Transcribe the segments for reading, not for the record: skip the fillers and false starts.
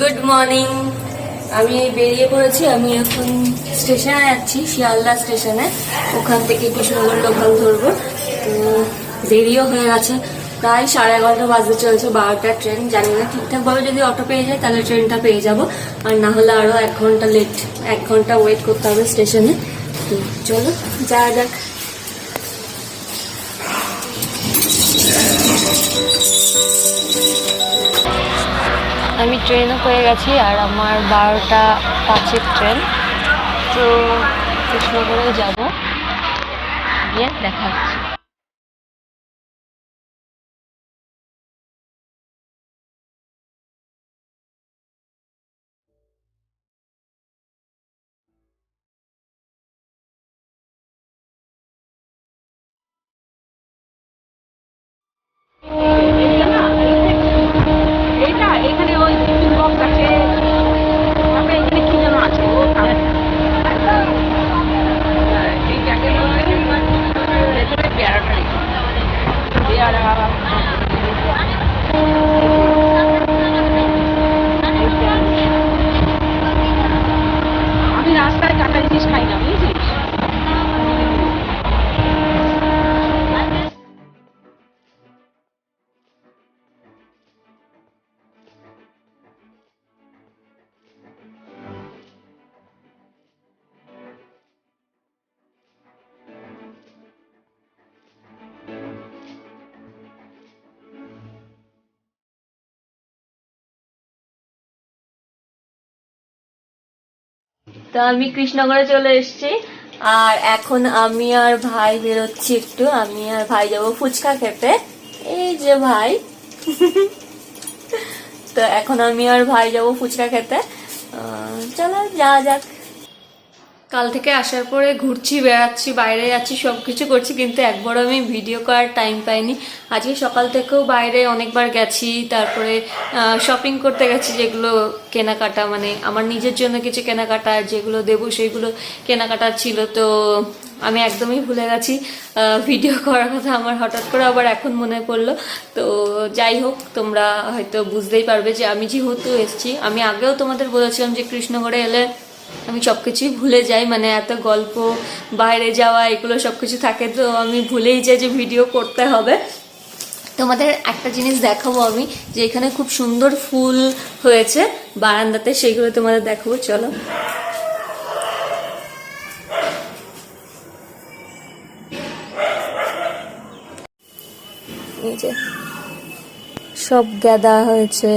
Good morning. আমি বেরিয়ে পড়েছি। আমি এখন স্টেশনে যাচ্ছি, শিয়ালদা স্টেশনে। ওখান থেকে কৃষ্ণনগর লোকাল ধরবো। তো দেরিও হয়ে গেছে, প্রায় 11:30 বাজতে চলছে, 12টার ট্রেন। জানি না ঠিকঠাকভাবে যদি অটো পেয়ে যায় তাহলে ট্রেনটা পেয়ে যাব, আর না হলে আরো 1 ঘন্টা লেট, 1 ঘন্টা ওয়েট করতে হবে স্টেশনে। তো চলো যাওয়া যাক। আমি ট্রেনও পেয়ে গেছি, আর আমার 12টা 5-এর ট্রেন। তো কৃষ্ণনগরে যাব, গিয়ে দেখা হচ্ছে। এখানে ওই বক্স আছে, তারপরে এখানে কি যেন আছে, এই জায়গায় ভেতরে পেয়ারাটা পেয়ারা। আমি রাস্তায় কাটা জিনিস খাই না, বুঝেছিস? তো আমি কৃষ্ণনগরে চলে এসেছি, আর এখন আমি আর ভাই বেরোচ্ছি একটু। আমি আর ভাই যাবো ফুচকা খেতে। এই যে ভাই। তো এখন আমি আর ভাই যাবো ফুচকা খেতে। চলো যাওয়া যাক। কাল থেকে আসার পরে ঘুরছি, বেড়াচ্ছি, বাইরে যাচ্ছি, সবকিছু করছি, কিন্তু একবারও আমি ভিডিও করার টাইম পাইনি। আজকে সকাল থেকেও বাইরে অনেকবার গেছি, তারপরে শপিং করতে গেছি, যেগুলো কেনাকাটা, মানে আমার নিজের জন্য কিছু কেনাকাটা, যেগুলো দেবো সেগুলো কেনাকাটা ছিল। তো আমি একদমই ভুলে গেছি ভিডিও করার কথা। আমার হঠাৎ করে আবার এখন মনে পড়লো। তো যাই হোক, তোমরা হয়তো বুঝতেই পারবে যে আমি যেহেতু এসেছি, আমি আগেও তোমাদের বলেছিলাম যে কৃষ্ণনগরে এলে আমি সবকিছুই ভুলে যাই, মানে এত গল্প, বাইরে যাওয়া, এগুলো সবকিছু থাকে, তো আমি ভুলেই যাই যে ভিডিও করতে হবে। তোমাদের একটা জিনিস দেখাবো আমি, যে এখানে খুব সুন্দর ফুল হয়েছে বারান্দাতে, সেগুলো তোমাদের দেখাবো। চলো। এই যে সব গাঁদা হয়েছে,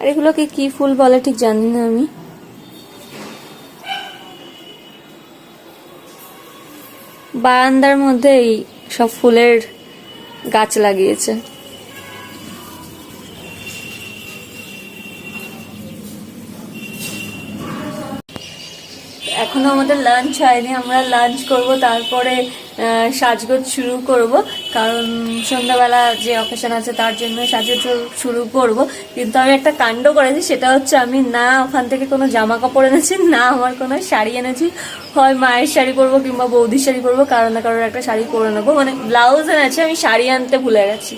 আর এগুলোকে কি ফুল বলে ঠিক জানি না আমি। বারান্দার মধ্যে এই সব ফুলের গাছ লাগিয়েছে। এখনো আমাদের লাঞ্চ হয়নি, আমরা লাঞ্চ করব, তারপরে সাজগোজ শুরু করব, কারণ সন্ধ্যাবেলা যে অকেশন আছে তার জন্য সাজগোজ শুরু করব। কিন্তু আমি একটা কাণ্ড করেছি, সেটা হচ্ছে আমি না ওখান থেকে কোনো জামা কাপড় এনেছি, না আমার কোনো শাড়ি এনেছি। হয় মায়ের শাড়ি পরবো কিংবা বৌদির শাড়ি পরবো, কারোর না কারোর একটা শাড়ি পরে নেবো। মানে ব্লাউজ এনেছি, আমি শাড়ি আনতে ভুলে গেছি।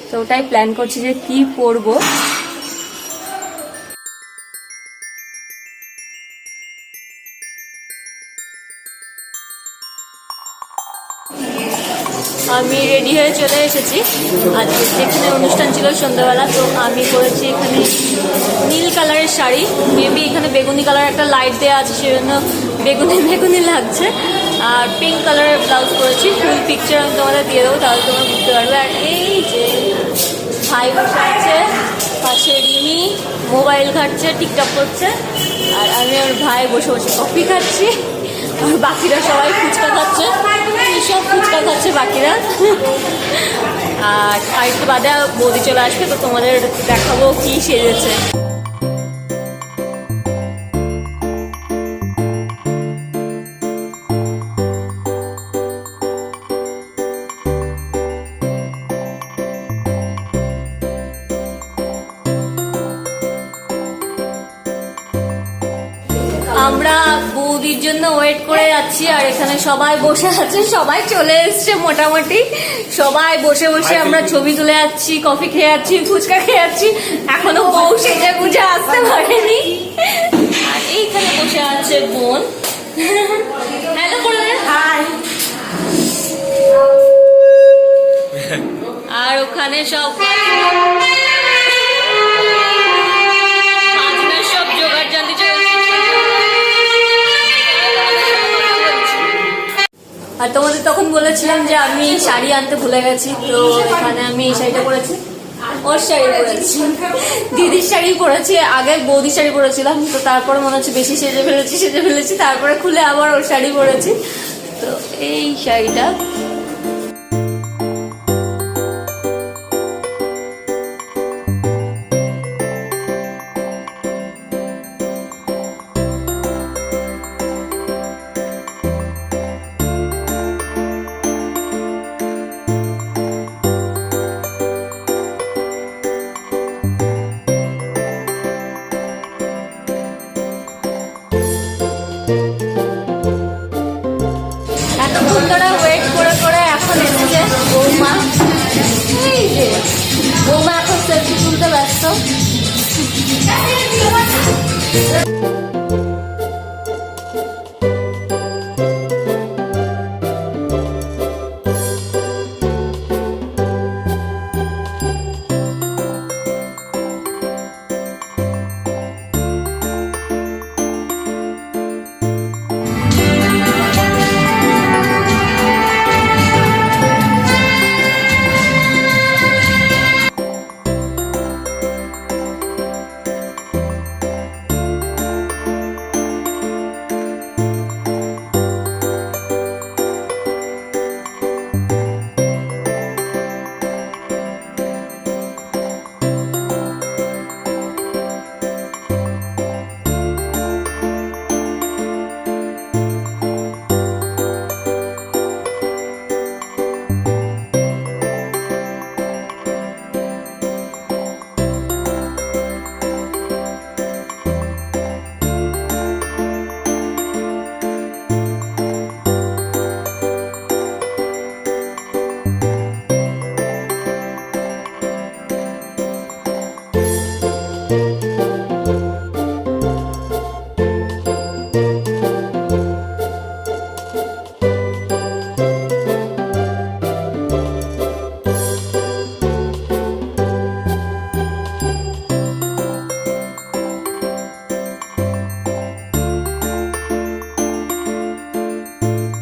তো ওটাই প্ল্যান করছি যে কি পরবো। আমি রেডি হয়ে চলে এসেছি। আজকে যেখানে অনুষ্ঠান ছিল সন্ধ্যাবেলা, তো আমি পরেছি এখানে নীল কালারের শাড়ি। মেবি এখানে বেগুনি কালার একটা লাইট দেওয়া আছে, সেজন্য বেগুনি বেগুনি লাগছে। আর পিঙ্ক কালারের ব্লাউজ পরেছি। ফুল পিকচার আমি তোমাদের দিয়ে দেবো, তাহলে তোমরা বুঝতে পারবে। আর এই যে ভাই বসে আছে, পাশে রিমি মোবাইল ঘাটছে, টিকটক করছে, আর আমি আর ভাই বসে বসে কফি খাচ্ছি। আর বাকিরা সবাই ফুচকা খাচ্ছে, সব ফুচকা খাচ্ছে বাকিরা। আর একটু বাদে বৌদি চলে আসবে, তো তোমাদের দেখাবো কি সেজেছে। আমরা বৌদির জন্য ওয়েট করে যাচ্ছি, আর এখানে সবাই বসে আছে, সবাই চলে এসছে মোটামুটি। সবাই বসে বসে আমরা ছবি তুলে যাচ্ছি, কফি খেয়ে যাচ্ছি, ফুচকা খেয়ে যাচ্ছি। এখনো বউ সেজে বুঝে আসতে পারেনি। আর এইখানে বসে আছে বোন। হ্যালো করে হাই। আর ওখানে সব সব জোগাড় জানতে চলেছে। আর তোমাদের তখন বলেছিলাম যে আমি শাড়ি আনতে ভুলে গেছি, তো এখানে আমি এই শাড়িটা পরেছি, ওর শাড়ি পরেছি, দিদির শাড়ি পরেছি। আগে বৌদির শাড়ি পরেছিলাম, তো তারপরে মনে হচ্ছে বেশি সেজে ফেলেছি, তারপরে খুলে আবার ওর শাড়ি পরেছি। তো এই শাড়িটা এতক্ষণ ধরে ওয়েট করে করে এখন এসেছে বৌমা। এই যে বৌমা এখন সেলফি তুলতে ব্যস্ত।